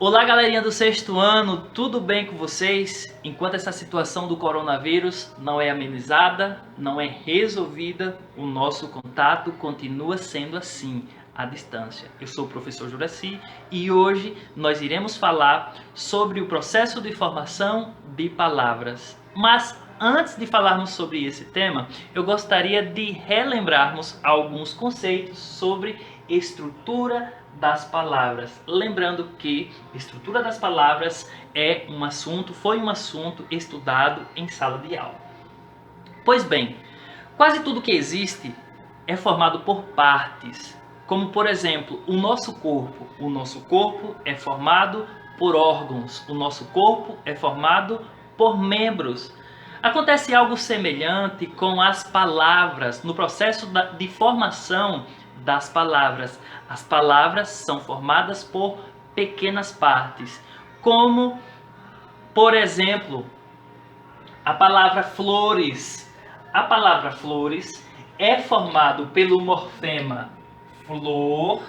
Olá, galerinha do sexto ano, tudo bem com vocês? Enquanto essa situação do coronavírus não é amenizada, não é resolvida, o nosso contato continua sendo assim, à distância. Eu sou o professor Juraci e hoje nós iremos falar sobre o processo de formação de palavras. Mas antes de falarmos sobre esse tema, eu gostaria de relembrarmos alguns conceitos sobre estrutura das palavras. Lembrando que estrutura das palavras foi um assunto estudado em sala de aula. Pois bem, quase tudo que existe é formado por partes, como por exemplo, o nosso corpo. O nosso corpo é formado por órgãos, o nosso corpo é formado por membros. Acontece algo semelhante com as palavras, no processo de formação das palavras. As palavras são formadas por pequenas partes, como, por exemplo, a palavra flores. A palavra flores é formado pelo morfema flor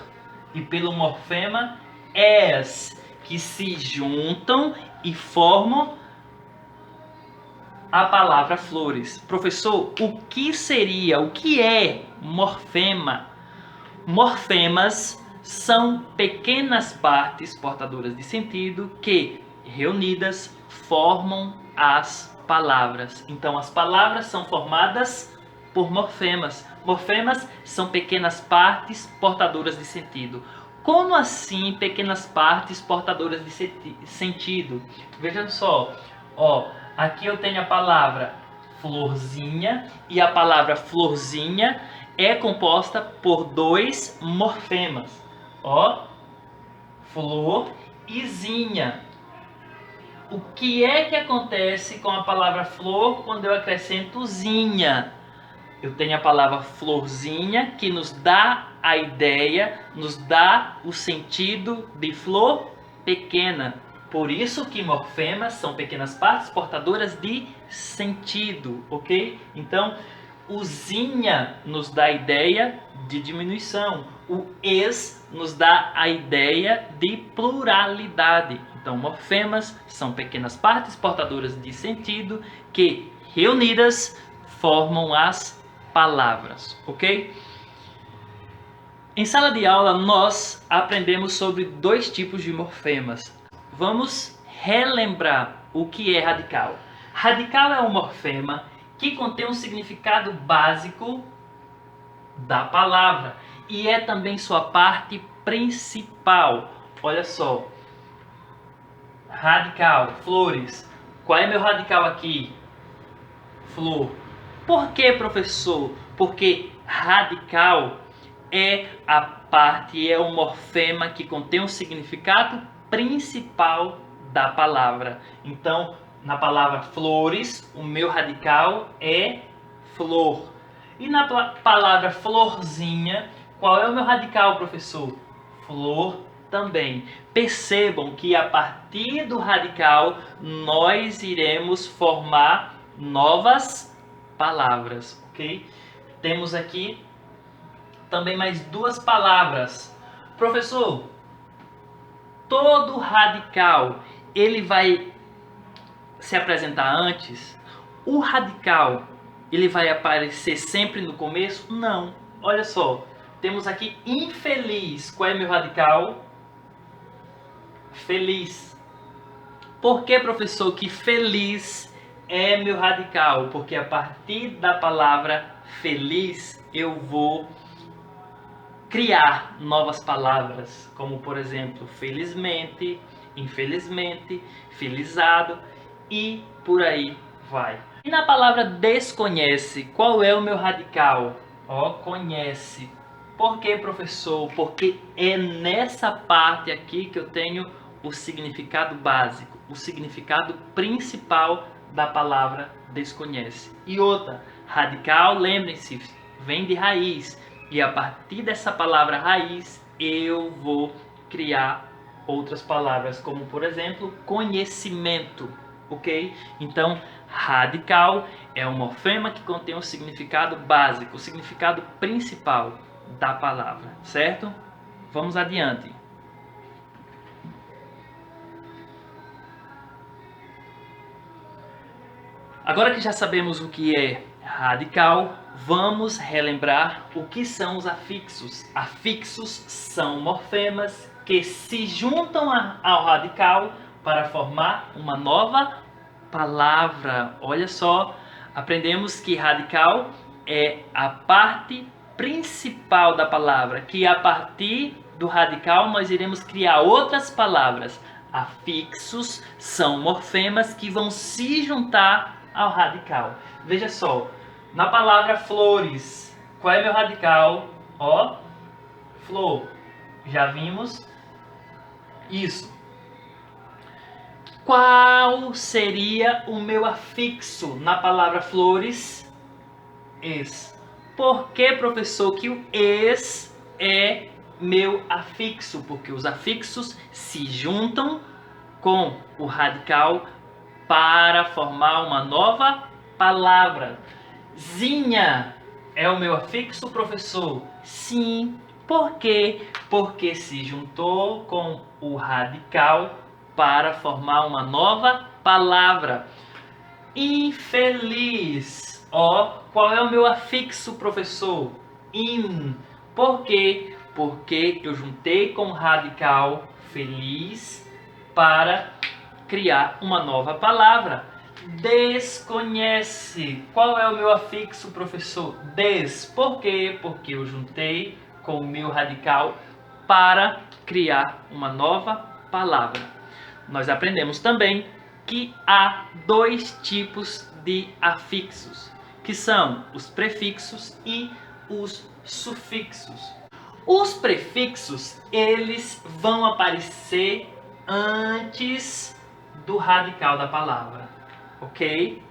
e pelo morfema es, que se juntam e formam a palavra flores. Professor, o que é morfema? Morfemas são pequenas partes portadoras de sentido que, reunidas, formam as palavras. Então, as palavras são formadas por morfemas. Morfemas são pequenas partes portadoras de sentido. Como assim pequenas partes portadoras de sentido? Vejam só, aqui eu tenho a palavra florzinha e a palavra florzinha é composta por dois morfemas, flor e zinha. O que é que acontece com a palavra flor quando eu acrescento zinha? Eu tenho a palavra florzinha, que nos dá a ideia, nos dá o sentido de flor pequena. Por isso que morfemas são pequenas partes portadoras de sentido, ok? Então, o zinha nos dá a ideia de diminuição. O es nos dá a ideia de pluralidade. Então, morfemas são pequenas partes portadoras de sentido que, reunidas, formam as palavras, ok? Em sala de aula, nós aprendemos sobre dois tipos de morfemas. Vamos relembrar o que é radical. Radical é um morfema que contém um significado básico da palavra e é também sua parte principal. Olha só, radical, flores. Qual é meu radical aqui? Flor. Por que, professor? Porque radical é a parte, é o morfema que contém um significado principal da palavra. Então, na palavra flores, o meu radical é flor. E na palavra florzinha, qual é o meu radical, professor? Flor também. Percebam que a partir do radical nós iremos formar novas palavras, ok? Temos aqui também mais duas palavras. Professor, todo radical ele vai se apresentar antes? O radical ele vai aparecer sempre no começo? Não. Olha só, temos aqui infeliz. Qual é meu radical? Feliz. Por que, professor, que feliz é meu radical? Porque a partir da palavra feliz eu vou criar novas palavras, como por exemplo, felizmente, infelizmente, felizado e por aí vai. E na palavra desconhece, qual é o meu radical? Conhece. Por que, professor? Porque é nessa parte aqui que eu tenho o significado básico, o significado principal da palavra desconhece. E outra, radical, lembrem-se, vem de raiz. E a partir dessa palavra raiz, eu vou criar outras palavras, como por exemplo, conhecimento, ok? Então, radical é um morfema que contém o significado básico, o significado principal da palavra, certo? Vamos adiante. Agora que já sabemos o que é radical, vamos relembrar o que são os afixos. Afixos são morfemas que se juntam ao radical para formar uma nova palavra. Olha só, aprendemos que radical é a parte principal da palavra, que a partir do radical nós iremos criar outras palavras. Afixos são morfemas que vão se juntar ao radical. Veja só, na palavra flores, qual é meu radical? Ó, flor. Já vimos isso. Qual seria o meu afixo na palavra flores? Es. Por que, professor, que o es é meu afixo? Porque os afixos se juntam com o radical para formar uma nova palavra. Zinha é o meu afixo, professor? Sim. Por quê? Porque se juntou com o radical para formar uma nova palavra. Infeliz. Ó, qual é o meu afixo, professor? In. Por quê? Porque eu juntei com o radical feliz para criar uma nova palavra. Desconhece. Qual é o meu afixo, professor? Des. Por quê? Porque eu juntei com o meu radical para criar uma nova palavra. Nós aprendemos também que há dois tipos de afixos, que são os prefixos e os sufixos. Os prefixos, eles vão aparecer antes do radical da palavra, ok?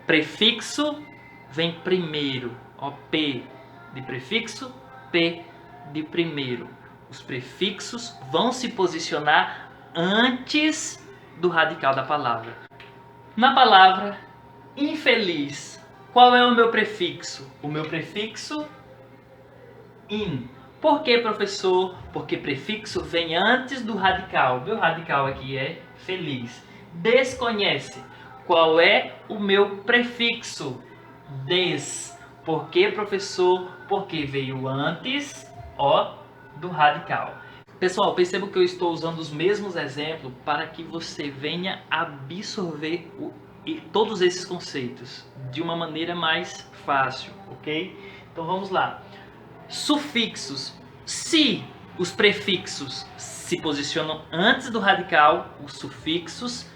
Prefixo vem primeiro, ó, P de prefixo, P de primeiro. Os prefixos vão se posicionar antes do radical da palavra. Na palavra infeliz, qual é o meu prefixo? O meu prefixo in. Por que, professor? Porque prefixo vem antes do radical. Meu radical aqui é feliz. Desconhece. Qual é o meu prefixo? Des. Por que, professor? Porque veio antes, ó, do radical. Pessoal, perceba que eu estou usando os mesmos exemplos para que você venha absorver todos esses conceitos de uma maneira mais fácil, ok? Então vamos lá. Sufixos. Se os prefixos se posicionam antes do radical, os sufixos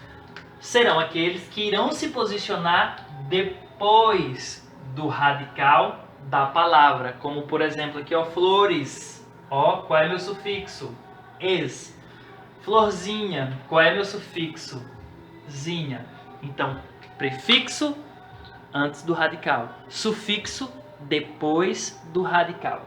serão aqueles que irão se posicionar depois do radical da palavra. Como por exemplo aqui, ó, flores. Ó, qual é meu sufixo? Es. Florzinha, qual é meu sufixo? Zinha. Então, prefixo antes do radical, sufixo depois do radical.